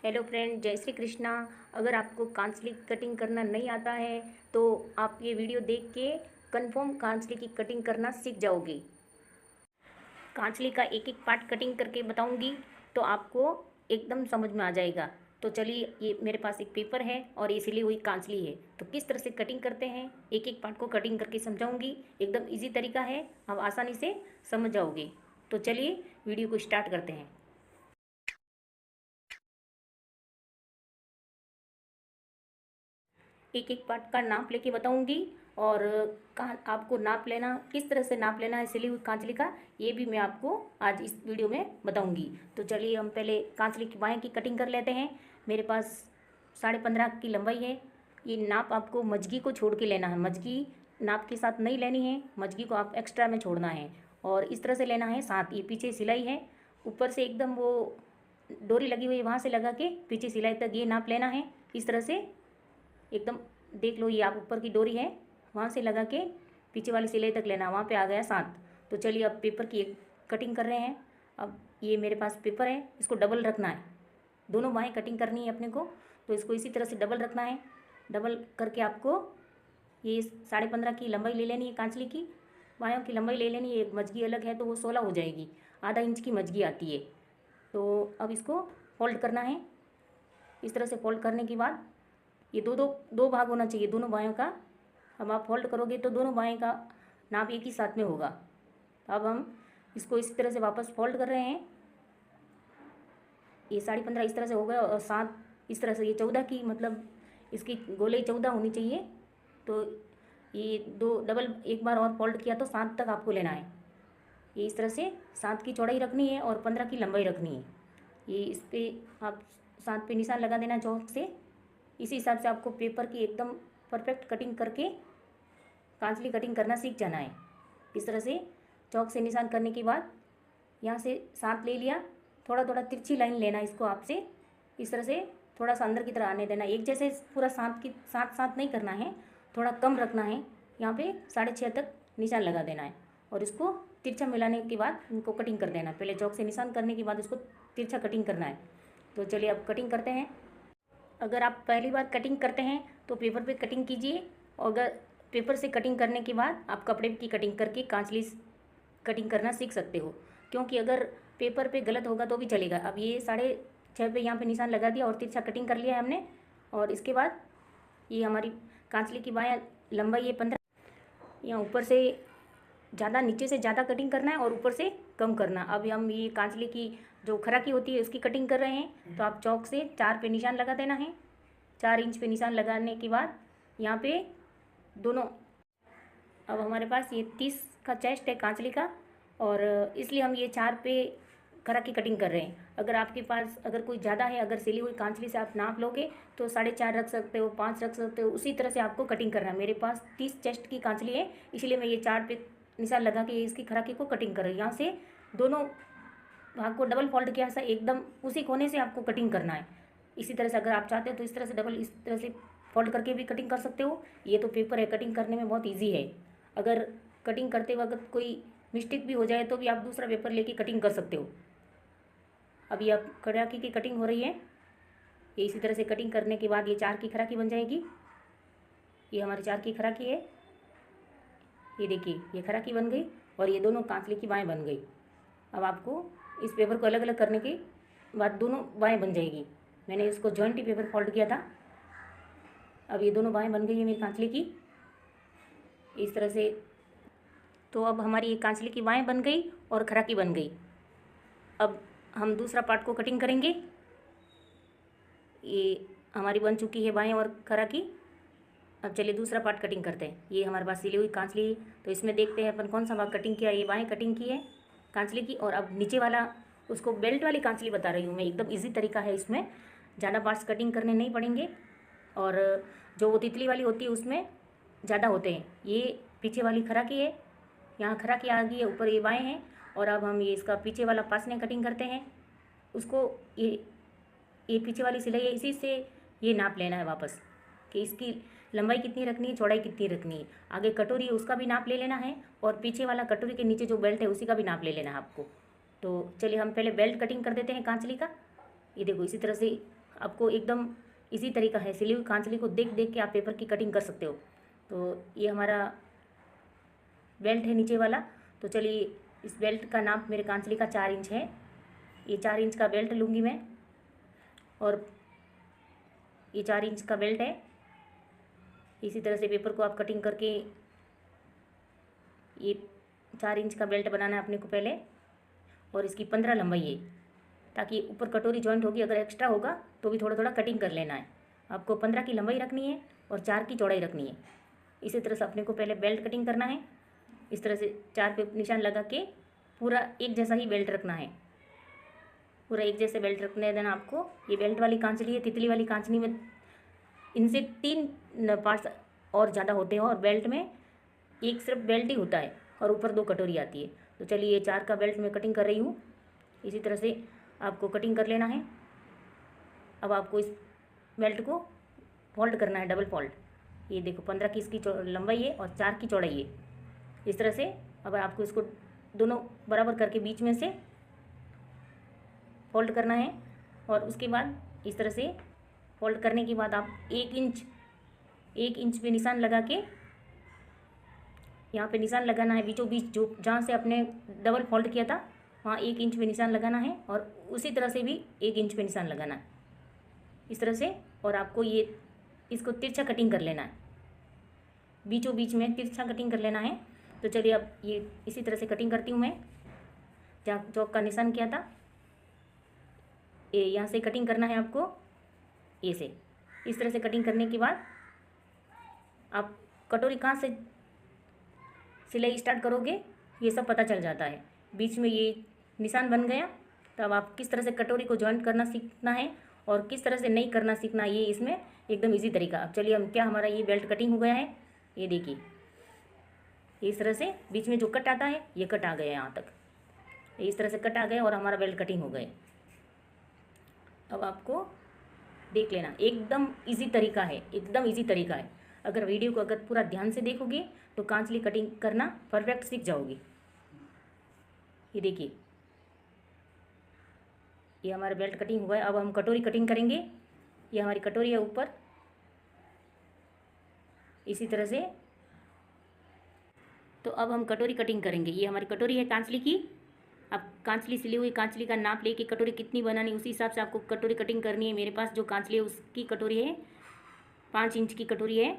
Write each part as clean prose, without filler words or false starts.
Hello friend, जय श्री कृष्णा। अगर आपको कांचली कटिंग करना नहीं आता है तो आप ये वीडियो देख के कंफर्म कांचली की कटिंग करना सीख जाओगे। कांचली का एक एक पार्ट कटिंग करके बताऊंगी तो आपको एकदम समझ में आ जाएगा। तो चलिए, ये मेरे पास एक पेपर है और ये सिली हुई कांचली है। तो किस तरह से कटिंग करते हैं एक एक पार्ट को कटिंग करके समझाऊंगी। एकदम इजी तरीका है, आप आसानी से समझ जाओगे। तो चलिए वीडियो को स्टार्ट करते हैं। एक एक पार्ट का नाप लेके बताऊंगी और कहाँ आपको नाप लेना, किस तरह से नाप लेना है सिली हुई कांचली का, ये भी मैं आपको आज इस वीडियो में बताऊंगी। तो चलिए हम पहले कांचली की बाहें की कटिंग कर लेते हैं। मेरे पास 15.5 की लंबाई है। ये नाप आपको मजगी को छोड़ के लेना है, मजगी नाप के साथ नहीं लेनी है, मजगी को आप एक्स्ट्रा में छोड़ना है। और इस तरह से लेना है। साथ ये पीछे सिलाई है, ऊपर से एकदम वो डोरी लगी हुई है वहाँ से लगा के पीछे सिलाई तक ये नाप लेना है। इस तरह से एकदम देख लो, ये आप ऊपर की डोरी है वहाँ से लगा के पीछे वाली सिलाई तक लेना, वहाँ पे आ गया 7। तो चलिए अब पेपर की एक कटिंग कर रहे हैं। अब ये मेरे पास पेपर है, इसको डबल रखना है, दोनों बाहें कटिंग करनी है अपने को। तो इसको इसी तरह से डबल रखना है। डबल करके आपको ये 15.5 की लंबाई ले लेनी है कांचली की, बायों की लंबाई ले लेनी है। एक मजगी अलग है तो वो 16 हो जाएगी, आधा इंच की मजगी आती है। तो अब इसको फोल्ड करना है। इस तरह से फोल्ड करने के बाद ये दो दो दो भाग होना चाहिए दोनों बायों का। अब आप फोल्ड करोगे तो दोनों बाएं का नाप एक ही साथ में होगा। अब हम इसको इस तरह से वापस फोल्ड कर रहे हैं। ये 15.5 इस तरह से हो गया और 7 इस तरह से, ये 14 की मतलब इसकी गोलाई 14 होनी चाहिए। तो ये दो डबल एक बार और फोल्ड किया तो 7 तक आपको लेना है। ये इस तरह से 7 की चौड़ाई रखनी है और 15 की लंबाई रखनी है। ये इस पर आप 7 पे निशान लगा देना चौक से। इसी हिसाब से आपको पेपर की एकदम परफेक्ट कटिंग करके कांचली कटिंग करना सीख जाना है। इस तरह से चौक से निशान करने के बाद यहाँ से 7 ले लिया, थोड़ा थोड़ा तिरछी लाइन लेना इसको आपसे। इस तरह से थोड़ा सा अंदर की तरह आने देना, एक जैसे पूरा 7 की 7 नहीं करना है, थोड़ा कम रखना है। यहाँ पे 6.5 तक निशान लगा देना है और इसको तिरछा मिलाने के बाद इनको कटिंग कर देना है। पहले चौक से निशान करने के बाद इसको तिरछा कटिंग करना है। तो चलिए अब कटिंग करते हैं। अगर आप पहली बार कटिंग करते हैं तो पेपर पे कटिंग कीजिए, और अगर पेपर से कटिंग करने के बाद आप कपड़े की कटिंग करके कांचली कटिंग करना सीख सकते हो। क्योंकि अगर पेपर पे गलत होगा तो भी चलेगा। अब ये 6.5 पे यहाँ पे निशान लगा दिया और तिरछा कटिंग कर लिया है हमने। और इसके बाद ये हमारी कांचली की बायाँ लंबाई है 15। यहाँ ऊपर से ज़्यादा, नीचे से ज़्यादा कटिंग करना है और ऊपर से कम करना। अब हम ये कांचली की जो खराकी होती है उसकी कटिंग कर रहे हैं। तो आप चौक से 4 पे निशान लगा देना है। 4 इंच पे निशान लगाने के बाद यहाँ पे दोनों, अब हमारे पास ये 30 का चेस्ट है कांचली का, और इसलिए हम ये 4 पे खराकी कटिंग कर रहे हैं। अगर आपके पास अगर कोई ज़्यादा है, अगर सिली हुई कांचली से आप नाप लोगे तो 4.5 रख सकते हो, 5 रख सकते हो। उसी तरह से आपको कटिंग करना है। मेरे पास 30 चेस्ट की कांचली है, इसलिए मैं ये 4 पे निशान लगा के इसकी खराकी को कटिंग कर रही हूँ। यहाँ से दोनों भाग को डबल फोल्ड किया ऐसा एकदम उसी कोने से आपको कटिंग करना है। इसी तरह से अगर आप चाहते हो तो इस तरह से डबल इस तरह से फोल्ड करके भी कटिंग कर सकते हो। ये तो पेपर है, कटिंग करने में बहुत ईजी है। अगर कटिंग करते वक्त कोई मिस्टेक भी हो जाए तो भी आप दूसरा पेपर लेके कटिंग कर सकते हो। अभी आप खराकी की कटिंग हो रही है। ये इसी तरह से कटिंग करने के बाद ये 4 की खराकी बन जाएगी। ये हमारी 4 की खराकी है। ये देखिए, ये खराकी बन गई और ये दोनों कांचली की बाएँ बन गई। अब आपको इस पेपर को अलग अलग करने के बाद दोनों बाएँ बन जाएगी। मैंने इसको जॉइंट ही पेपर फोल्ड किया था। अब ये दोनों बाएँ बन गई है मेरी कांचली की, इस तरह से। तो अब हमारी ये कांचली की बाएँ बन गई और खराकी बन गई। अब हम दूसरा पार्ट को कटिंग करेंगे। ये हमारी बन चुकी है बाएँ और खराकी। अब चलिए दूसरा पार्ट कटिंग करते हैं। ये हमारे पास सिली हुई कांचली, तो इसमें देखते हैं अपन कौन सा भाग कटिंग किया। ये बाएँ कटिंग की है कांचली की, और अब नीचे वाला, उसको बेल्ट वाली कांचली बता रही हूँ मैं। एकदम इजी तरीका है, इसमें ज़्यादा पार्ट्स कटिंग करने नहीं पड़ेंगे। और जो वो तितली वाली होती है उसमें ज़्यादा होते हैं। ये पीछे वाली खराकी है, यहाँ खराकी आ गई है, ऊपर ये बाएँ हैं। और अब हम ये इसका पीछे वाला पासने कटिंग करते हैं। उसको ये पीछे वाली सिलाई है, इसी से ये नाप लेना है वापस कि इसकी लंबाई कितनी रखनी है, चौड़ाई कितनी रखनी है। आगे कटोरी है उसका भी नाप ले लेना है, और पीछे वाला कटोरी के नीचे जो बेल्ट है उसी का भी नाप ले लेना है आपको। तो चलिए हम पहले बेल्ट कटिंग कर देते हैं कांचली का। ये देखो, इसी तरह से आपको एकदम इसी तरीका है, सिली हुई कांचली को देख देख के आप पेपर की कटिंग कर सकते हो। तो ये हमारा बेल्ट है नीचे वाला। तो चलिए, इस बेल्ट का नाप मेरे कांचली का 4 इंच है। ये 4 इंच का बेल्ट लूँगी मैं, और ये 4 इंच का बेल्ट है। इसी तरह से पेपर को आप कटिंग करके ये 4 इंच का बेल्ट बनाना है अपने को पहले, और इसकी 15 लंबाई है, ताकि ऊपर कटोरी जॉइंट होगी, अगर एक्स्ट्रा होगा तो भी थोड़ा थोड़ा कटिंग कर लेना है। आपको 15 की लंबाई रखनी है और 4 की चौड़ाई रखनी है। इसी तरह से अपने को पहले बेल्ट कटिंग करना है। इस तरह से 4 पे निशान लगा के पूरा एक जैसा ही बेल्ट रखना है, पूरा एक जैसे बेल्ट रखने देना आपको। ये बेल्ट वाली कांचली है, तितली वाली कांचली में इनसे 3 पार्ट्स और ज़्यादा होते हैं, और बेल्ट में एक सिर्फ बेल्ट ही होता है और ऊपर 2 कटोरी आती है। तो चलिए, ये 4 का बेल्ट मैं कटिंग कर रही हूँ। इसी तरह से आपको कटिंग कर लेना है। अब आपको इस बेल्ट को फोल्ड करना है, डबल फोल्ड। ये देखो, 15 की इसकी लंबाई है और 4 की चौड़ाई है। इस तरह से अब आपको इसको दोनों बराबर करके बीच में से फोल्ड करना है, और उसके बाद इस तरह से फोल्ड करने के बाद आप 1 इंच पे निशान लगा के, यहाँ पे निशान लगाना है बीचों बीच, जो जहाँ से आपने डबल फोल्ड किया था वहाँ 1 इंच पे निशान लगाना है, और उसी तरह से भी 1 इंच पे निशान लगाना है, इस तरह से। और आपको ये इसको तिरछा कटिंग कर लेना है, बीचों बीच में तिरछा कटिंग कर लेना है। तो चलिए, अब ये इसी तरह से कटिंग करती हूँ मैं। जहाँ चौक का निशान किया था, ये यहाँ से कटिंग करना है आपको, ये से। इस तरह से कटिंग करने के बाद आप कटोरी कहाँ से सिलाई स्टार्ट करोगे ये सब पता चल जाता है। बीच में ये निशान बन गया, तब आप किस तरह से कटोरी को जॉइंट करना सीखना है और किस तरह से नहीं करना सीखना, ये इसमें एकदम इजी तरीका। अब चलिए, हम क्या, हमारा ये बेल्ट कटिंग हो गया है। ये देखिए, इस तरह से बीच में जो कट आता है, ये कट आ गया यहाँ तक, इस तरह से कट आ गया और हमारा बेल्ट कटिंग हो गए। अब आपको देख लेना, एकदम इजी तरीका है, एकदम इजी तरीका है। अगर वीडियो को अगर पूरा ध्यान से देखोगे तो कांचली कटिंग करना परफेक्ट सीख जाओगी। ये देखिए, ये हमारा बेल्ट कटिंग हुआ है। अब हम कटोरी कटिंग करेंगे। ये हमारी कटोरी है ऊपर, इसी तरह से। तो अब हम कटोरी कटिंग करेंगे। ये हमारी कटोरी है कांचली की। अब कांचली सिली हुई कांचली का नाप लेके कटोरी कितनी बनानी, उसी हिसाब से आपको कटोरी कटिंग करनी है। मेरे पास जो कांचली है उसकी कटोरी है 5 इंच की कटोरी है।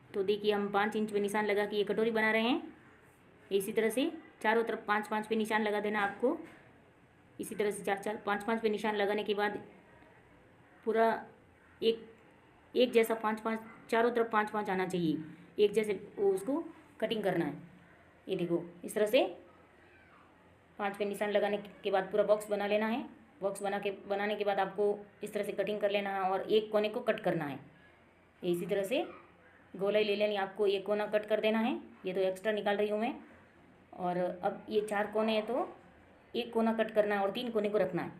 तो देखिए, हम 5 इंच पे निशान लगा के ये कटोरी बना रहे हैं। इसी तरह से चारों तरफ 5-5 पे निशान लगा देना आपको। इसी तरह से 4-4 5-5 पे निशान लगाने के बाद पूरा एक जैसा 5-5 चारों तरफ 5-5 आना चाहिए, एक जैसे वो उसको कटिंग करना है। ये देखो, इस तरह से 5 पे निशान लगाने के बाद पूरा बॉक्स बना लेना है। बॉक्स बनाने के बाद आपको इस तरह से कटिंग कर लेना है और एक कोने को कट करना है। इसी तरह से गोलाई ले लेनी, आपको एक कोना कट कर देना है। ये तो एक्स्ट्रा निकाल रही हूँ मैं। और अब ये 4 कोने हैं, तो एक कोना कट करना है और 3 कोने को रखना है।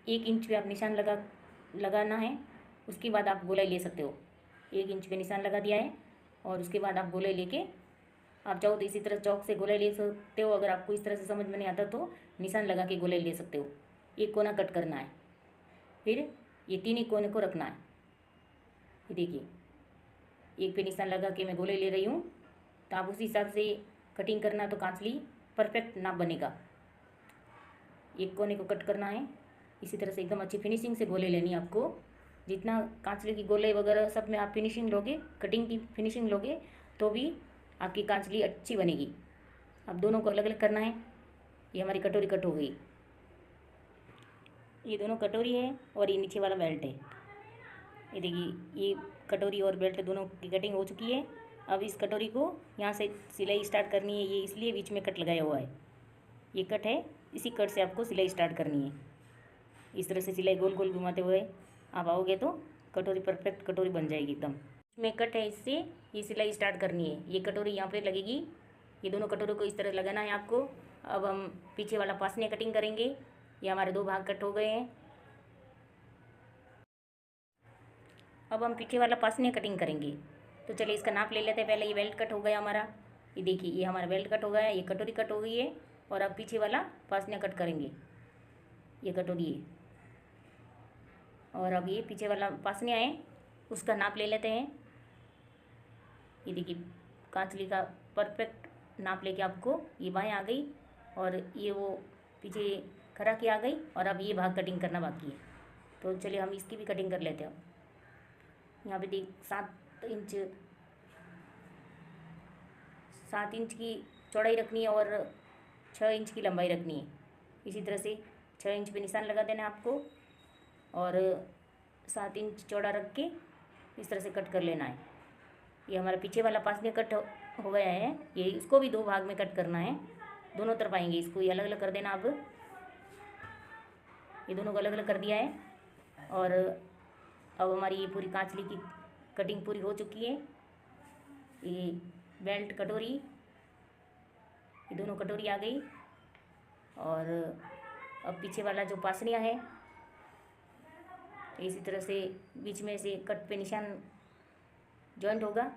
1 इंच पे आप निशान लगाना है। उसके बाद आप गोलाई ले सकते हो। 1 इंच पे निशान लगा दिया है, और उसके बाद आप गोलाई लेके, आप चाहो तो इसी तरह चौक से गोलाई ले सकते हो। अगर आपको इस तरह से समझ में नहीं आता तो निशान लगा के गोलाई ले सकते हो। एक कोना कट करना है, फिर ये 3 ही कोने को रखना है। ये देखिए, एक पे निशान लगा के मैं गोलाई ले रही हूँ। तो आप उसी हिसाब से कटिंग करना, तो कांचली परफेक्ट नाप बनेगा। एक कोने को कट करना है। इसी तरह से एकदम अच्छी फिनिशिंग से गोलाई लेनी है आपको। जितना कांचली की गोलाई वगैरह सब में आप फिनिशिंग लोगे, कटिंग की फिनिशिंग लोगे, तो भी आपकी कांचली अच्छी बनेगी। अब दोनों को अलग अलग करना है। ये हमारी कटोरी कट हो गई। ये दोनों कटोरी है और ये नीचे वाला बेल्ट है। ये देखिए, ये कटोरी और बेल्ट दोनों की कटिंग हो चुकी है। अब इस कटोरी को यहाँ से सिलाई स्टार्ट करनी है। ये इसलिए बीच में कट लगाया हुआ है, ये कट है, इसी कट से आपको सिलाई स्टार्ट करनी है। इस तरह से सिलाई गोल गोल घुमाते हुए आप आओगे तो कटोरी परफेक्ट कटोरी बन जाएगी एकदम। इसमें कट है, इससे ये सिलाई स्टार्ट करनी है। ये कटोरी यहाँ पे लगेगी। ये दोनों कटोरी को इस तरह लगाना है आपको। अब हम पीछे वाला पासने कटिंग करेंगे। ये हमारे 2 भाग कट हो गए हैं। अब हम पीछे वाला पासने कटिंग करेंगे। तो चलिए, इसका नाप ले लेते हैं पहले। ये बेल्ट कट हो गया हमारा। ये देखिए, ये हमारा बेल्ट कट हो गया है, ये कटोरी कट हो गई है। और अब पीछे वाला पासने कट करेंगे। ये कटोरी है, और अब ये पीछे वाला पासनियाँ है उसका नाप ले लेते हैं। ये देखिए कांचली का परफेक्ट नाप लेके आपको ये बाएँ आ गई और ये वो पीछे खरा की आ गई और अब ये भाग कटिंग करना बाकी है। तो चलिए हम इसकी भी कटिंग कर लेते हैं। यहाँ पे देख 7 इंच की चौड़ाई रखनी है और 6 इंच की लंबाई रखनी है। इसी तरह से 6 इंच पे निशान लगा देना है आपको और 7 इंच चौड़ा रख के इस तरह से कट कर लेना है। ये हमारा पीछे वाला पासनी कट हो गया है। ये इसको भी 2 भाग में कट करना है, दोनों तरफ आएंगे। इसको ये अलग अलग कर देना। अब ये दोनों को अलग अलग कर दिया है और अब हमारी ये पूरी कांचली की कटिंग पूरी हो चुकी है। ये बेल्ट कटोरी, ये दोनों कटोरी आ गई और अब पीछे वाला जो पासनियाँ है इसी तरह से बीच में से कट पे निशान जॉइंट होगा।